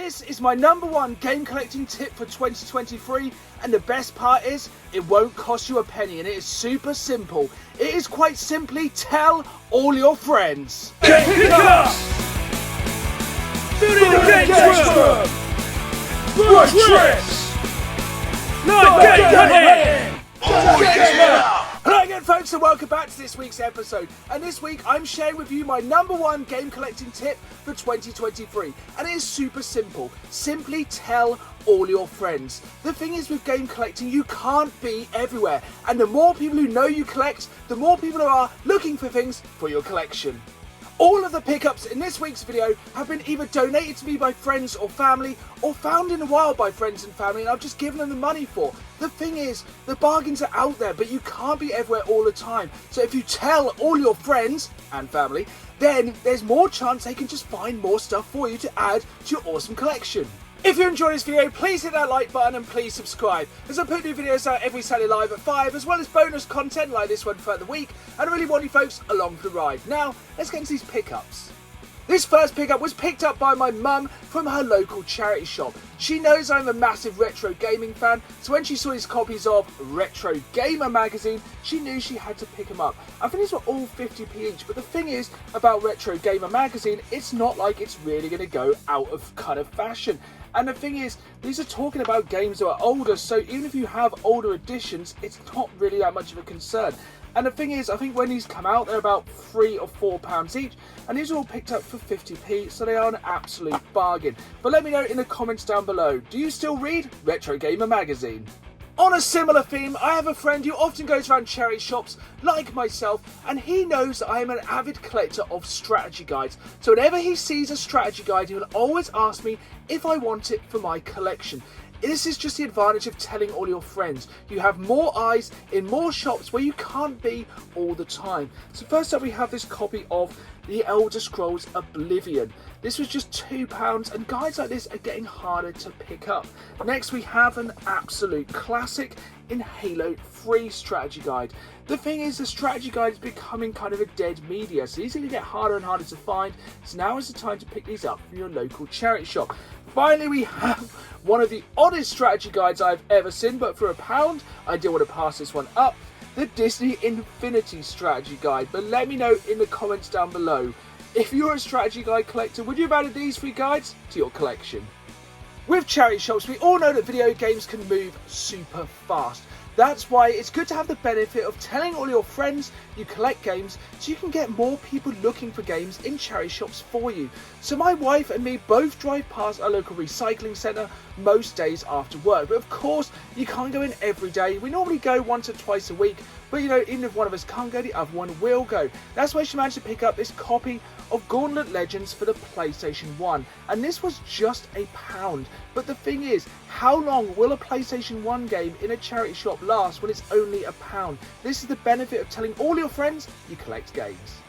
This is my #1 game collecting tip for 2023, and the best part is it won't cost you a penny, and it is super simple. It is quite simply tell all your friends. Game pickups! Video game transfer! Rush trips! Live game cutting! Hello again folks, and welcome back to this week's episode. And this week I'm sharing with you my #1 game collecting tip for 2023, and it is super simple. Simply tell all your friends. The thing is, with game collecting, you can't be everywhere, and the more people who know you collect, the more people there are looking for things for your collection. All of the pickups in this week's video have been either donated to me by friends or family, or found in the wild by friends and family, and I've just given them the money for. The thing is, the bargains are out there, but you can't be everywhere all the time. So if you tell all your friends and family, then there's more chance they can just find more stuff for you to add to your awesome collection. If you enjoyed this video, please hit that like button and please subscribe, as I put new videos out every Saturday live at 5, as well as bonus content like this one throughout the week, and I really want you folks along for the ride. Now, let's get into these pickups. This first pickup was picked up by my mum from her local charity shop. She knows I'm a massive retro gaming fan, so when she saw these copies of Retro Gamer magazine, she knew she had to pick them up. I think these were all 50p each, but the thing is about Retro Gamer magazine, it's not like it's really going to go out of kind of fashion. And the thing is, these are talking about games that are older, so even if you have older editions, it's not really that much of a concern. And the thing is, I think when these come out, they're about £3 or £4 each, and these are all picked up for 50p, so they are an absolute bargain. But let me know in the comments down below, do you still read Retro Gamer magazine? On a similar theme, I have a friend who often goes around charity shops like myself, and he knows that I am an avid collector of strategy guides. So whenever he sees a strategy guide, he will always ask me if I want it for my collection. This is just the advantage of telling all your friends. You have more eyes in more shops where you can't be all the time. So first up, we have this copy of The Elder Scrolls Oblivion. This was just £2, and guides like this are getting harder to pick up. Next, we have an absolute classic in Halo 3 strategy guide. The thing is, the strategy guide is becoming kind of a dead media, so these are going to get harder and harder to find. So now is the time to pick these up from your local charity shop. Finally, we have one of the oddest strategy guides I've ever seen, but for £1, I do want to pass this one up. The Disney Infinity strategy guide. But let me know in the comments down below, if you're a strategy guide collector, would you have added these 3 guides to your collection? With charity shops, we all know that video games can move super fast. That's why it's good to have the benefit of telling all your friends you collect games, so you can get more people looking for games in charity shops for you. So my wife and me both drive past our local recycling centre most days after work, but of course you can't go in every day. We normally go once or twice a week, but you know, even if one of us can't go, the other one will go. That's why she managed to pick up this copy of Gauntlet Legends for the PlayStation 1, and this was just £1. But the thing is, how long will a PlayStation 1 game in a charity shop last when it's only £1? This is the benefit of telling all your friends you collect games.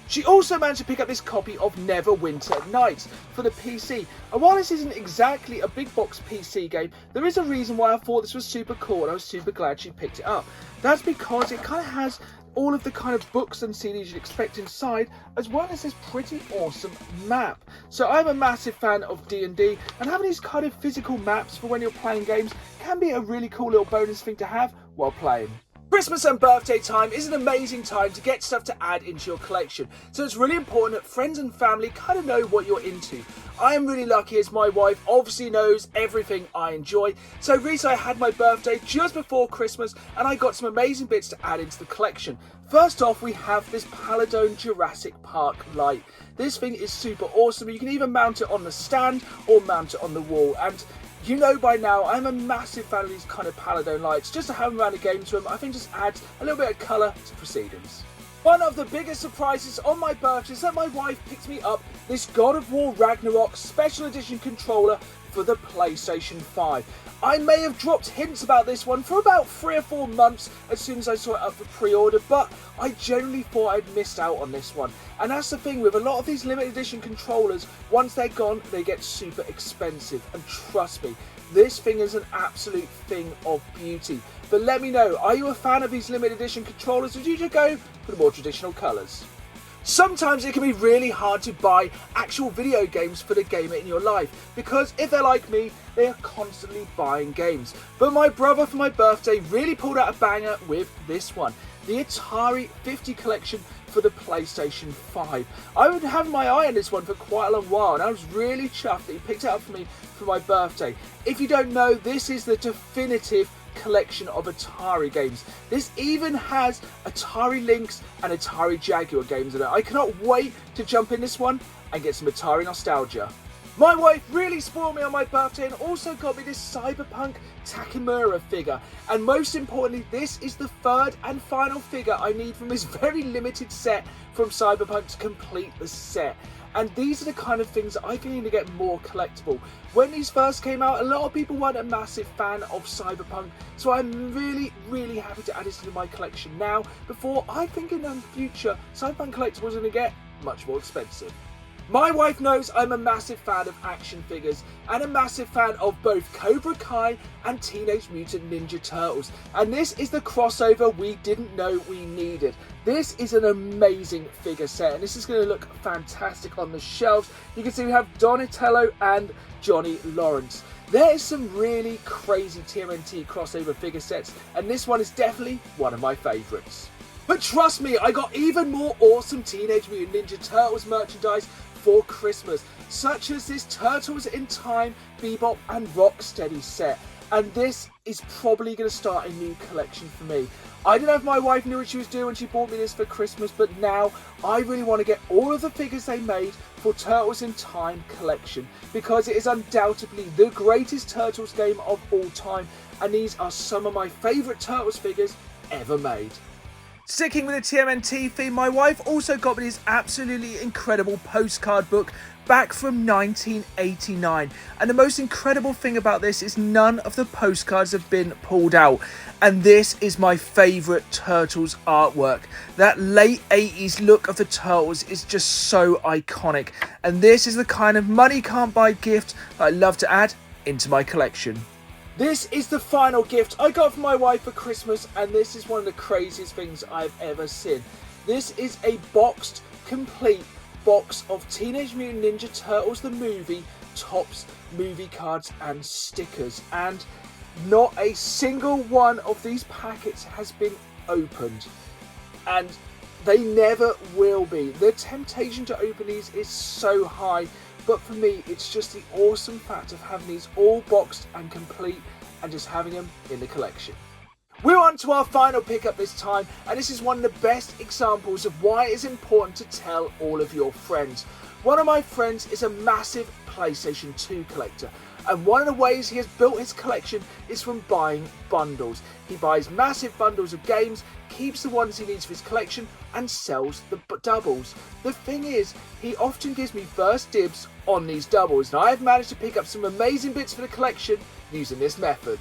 She also managed to pick up this copy of Neverwinter Nights for the PC, and while this isn't exactly a big box PC game, there is a reason why I thought this was super cool, and I was super glad she picked it up. That's because it kind of has all of the kind of books and CDs you'd expect inside, as well as this pretty awesome map. So I'm a massive fan of D&D, and having these kind of physical maps for when you're playing games can be a really cool little bonus thing to have while playing. Christmas and birthday time is an amazing time to get stuff to add into your collection, so it's really important that friends and family kind of know what you're into. I am really lucky as my wife obviously knows everything I enjoy, so recently I had my birthday just before Christmas and I got some amazing bits to add into the collection. First off, we have this Paladone Jurassic Park light. This thing is super awesome. You can either mount it on the stand or mount it on the wall, and you know by now, I'm a massive fan of these kind of Paladone lights. Just to have them around a games room, I think just adds a little bit of colour to proceedings. One of the biggest surprises on my birthday is that my wife picked me up this God of War Ragnarok Special Edition controller for the PlayStation 5. I may have dropped hints about this one for about 3 or 4 months as soon as I saw it up for pre-order, but I genuinely thought I'd missed out on this one. And that's the thing with a lot of these limited edition controllers, once they're gone, they get super expensive. And trust me, this thing is an absolute thing of beauty. But let me know, are you a fan of these limited edition controllers, or do you just go for the more traditional colours? Sometimes it can be really hard to buy actual video games for the gamer in your life, because if they're like me, they are constantly buying games. But my brother for my birthday really pulled out a banger with this one, the Atari 50 collection for the PlayStation 5. I would have my eye on this one for quite a long while, and I was really chuffed that he picked it up for me for my birthday. If you don't know, this is the definitive collection of Atari games. This even has Atari Lynx and Atari Jaguar games in it. I cannot wait to jump in this one and get some Atari nostalgia. My wife really spoiled me on my birthday and also got me this Cyberpunk Takemura figure. And most importantly, this is the third and final figure I need from this very limited set from Cyberpunk to complete the set. And these are the kind of things that I think need to get more collectible. When these first came out, a lot of people weren't a massive fan of Cyberpunk, so I'm really happy to add this to my collection now, before I think in the future, Cyberpunk collectibles are going to get much more expensive. My wife knows I'm a massive fan of action figures and a massive fan of both Cobra Kai and Teenage Mutant Ninja Turtles, and this is the crossover we didn't know we needed. This is an amazing figure set and this is going to look fantastic on the shelves. You can see we have Donatello and Johnny Lawrence. There is some really crazy Tmnt crossover figure sets, and this one is definitely one of my favourites. But trust me, I got even more awesome Teenage Mutant Ninja Turtles merchandise for Christmas, such as this Turtles in Time, Bebop and Rocksteady set. And this is probably going to start a new collection for me. I don't know if my wife knew what she was doing when she bought me this for Christmas, but now I really want to get all of the figures they made for Turtles in Time collection, because it is undoubtedly the greatest Turtles game of all time, and these are some of my favourite Turtles figures ever made. Sticking with the TMNT theme, my wife also got me this absolutely incredible postcard book back from 1989. And the most incredible thing about this is none of the postcards have been pulled out. And this is my favourite Turtles artwork. That late 80s look of the Turtles is just so iconic. And this is the kind of money can't buy gift that I love to add into my collection. This is the final gift I got from my wife for Christmas, and this is one of the craziest things I've ever seen. This is a boxed, complete box of Teenage Mutant Ninja Turtles the movie, tops, movie cards and stickers, and not a single one of these packets has been opened, and they never will be. The temptation to open these is so high. But for me, it's just the awesome fact of having these all boxed and complete and just having them in the collection. We're on to our final pickup this time, and this is one of the best examples of why it is important to tell all of your friends. One of my friends is a massive PlayStation 2 collector, and one of the ways he has built his collection is from buying bundles. He buys massive bundles of games, keeps the ones he needs for his collection, and sells the doubles. The thing is, he often gives me first dibs on these doubles, and I have managed to pick up some amazing bits for the collection using this method.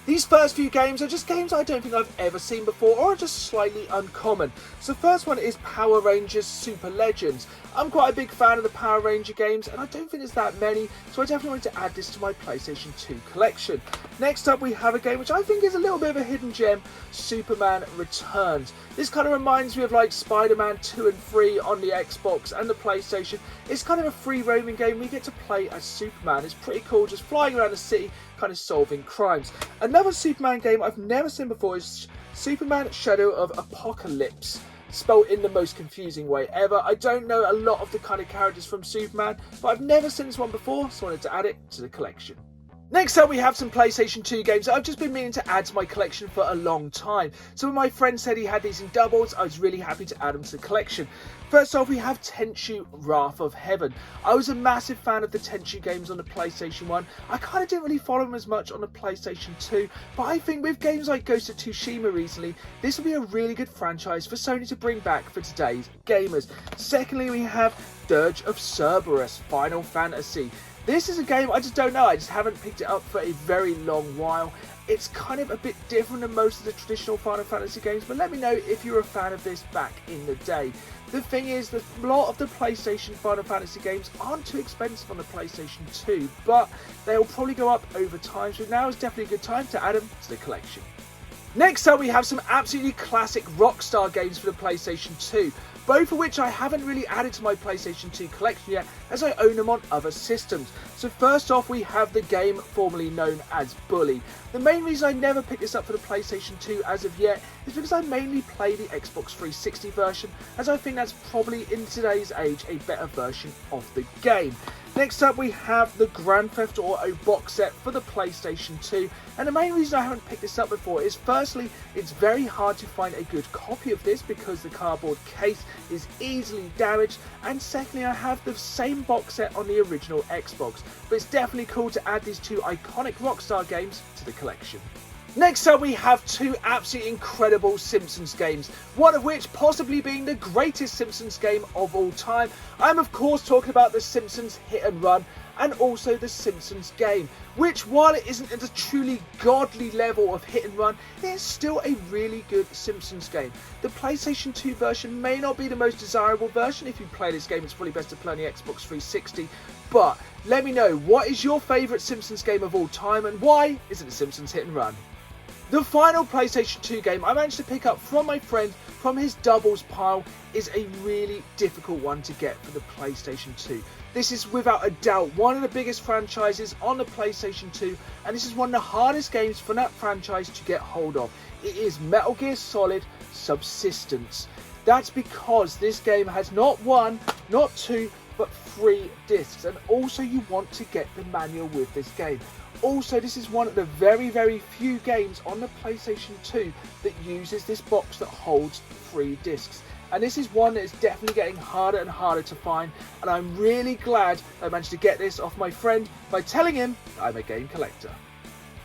These first few games are just games I don't think I've ever seen before, or are just slightly uncommon. So the first one is Power Rangers Super Legends. I'm quite a big fan of the Power Ranger games, and I don't think there's that many, so I definitely wanted to add this to my PlayStation 2 collection. Next up we have a game which I think is a little bit of a hidden gem, Superman Returns. This kind of reminds me of like Spider-Man 2 and 3 on the Xbox and the PlayStation. It's kind of a free roaming game. We get to play as Superman. It's pretty cool, just flying around the city, kind of solving crimes. Another Superman game I've never seen before is Superman Shadow of Apocalypse, spelled in the most confusing way ever. I don't know a lot of the kind of characters from Superman, but I've never seen this one before, so I wanted to add it to the collection. Next up we have some PlayStation 2 games that I've just been meaning to add to my collection for a long time. So when my friend said he had these in doubles, I was really happy to add them to the collection. First off, we have Tenchu Wrath of Heaven. I was a massive fan of the Tenchu games on the PlayStation 1. I kind of didn't really follow them as much on the PlayStation 2, but I think with games like Ghost of Tsushima recently, this will be a really good franchise for Sony to bring back for today's gamers. Secondly, we have Dirge of Cerberus Final Fantasy. This is a game I just don't know, I just haven't picked it up for a very long while. It's kind of a bit different than most of the traditional Final Fantasy games, but let me know if you're a fan of this back in the day. The thing is that a lot of the PlayStation Final Fantasy games aren't too expensive on the PlayStation 2, but they'll probably go up over time, so now is definitely a good time to add them to the collection. Next up we have some absolutely classic Rockstar games for the PlayStation 2. both of which I haven't really added to my PlayStation 2 collection yet, as I own them on other systems. So first off, we have the game formerly known as Bully. The main reason I never picked this up for the PlayStation 2 as of yet is because I mainly play the Xbox 360 version, as I think that's probably in today's age a better version of the game. Next up, we have the Grand Theft Auto box set for the PlayStation 2, and the main reason I haven't picked this up before is firstly, it's very hard to find a good copy of this because the cardboard case is easily damaged, and secondly, I have the same box set on the original Xbox, but it's definitely cool to add these two iconic Rockstar games to the collection. Next up, we have two absolutely incredible Simpsons games, one of which possibly being the greatest Simpsons game of all time. I'm of course talking about the Simpsons Hit and Run and also the Simpsons game, which while it isn't at a truly godly level of hit and run, it is still a really good Simpsons game. The PlayStation 2 version may not be the most desirable version. If you play this game, it's probably best to play on the Xbox 360, but let me know, what is your favourite Simpsons game of all time and why is it the Simpsons Hit and Run? The final PlayStation 2 game I managed to pick up from my friend from his doubles pile is a really difficult one to get for the PlayStation 2. This is without a doubt one of the biggest franchises on the PlayStation 2, and this is one of the hardest games for that franchise to get hold of. It is Metal Gear Solid Subsistence. That's because this game has not one, not two, but 3 discs, and also you want to get the manual with this game. Also, this is one of the very few games on the PlayStation 2 that uses this box that holds 3 discs. And this is one that is definitely getting harder and harder to find, and I'm really glad I managed to get this off my friend by telling him I'm a game collector.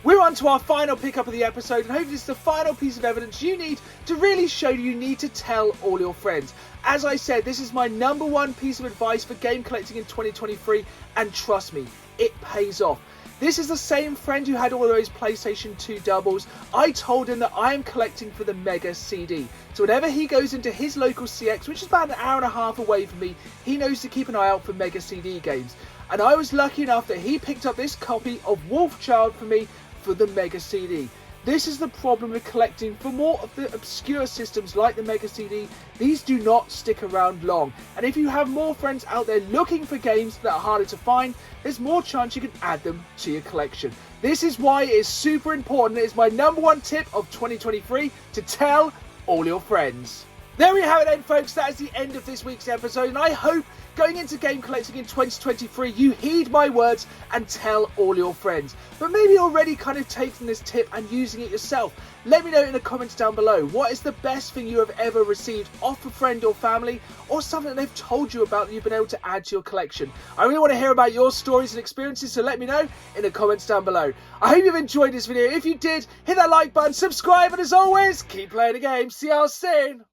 We're on to our final pickup of the episode, and hopefully this is the final piece of evidence you need to really show you need to tell all your friends. As I said, this is my #1 piece of advice for game collecting in 2023, and trust me, it pays off. This is the same friend who had all those PlayStation 2 doubles. I told him that I am collecting for the Mega CD. So whenever he goes into his local CX, which is about an hour and a half away from me, he knows to keep an eye out for Mega CD games. And I was lucky enough that he picked up this copy of Wolfchild for me for the Mega CD. This is the problem with collecting for more of the obscure systems like the Mega CD. These do not stick around long, and if you have more friends out there looking for games that are harder to find, there's more chance you can add them to your collection. This is why it is super important. It is my #1 tip of 2023 to tell all your friends. There we have it then, folks. That is the end of this week's episode, and I hope going into game collecting in 2023 you heed my words and tell all your friends. But maybe you're already kind of taking this tip and using it yourself. Let me know in the comments down below, what is the best thing you have ever received off a friend or family, or something that they've told you about that you've been able to add to your collection. I really want to hear about your stories and experiences, so let me know in the comments down below. I hope you've enjoyed this video. If you did, hit that like button, subscribe, and as always, keep playing the game. See y'all soon.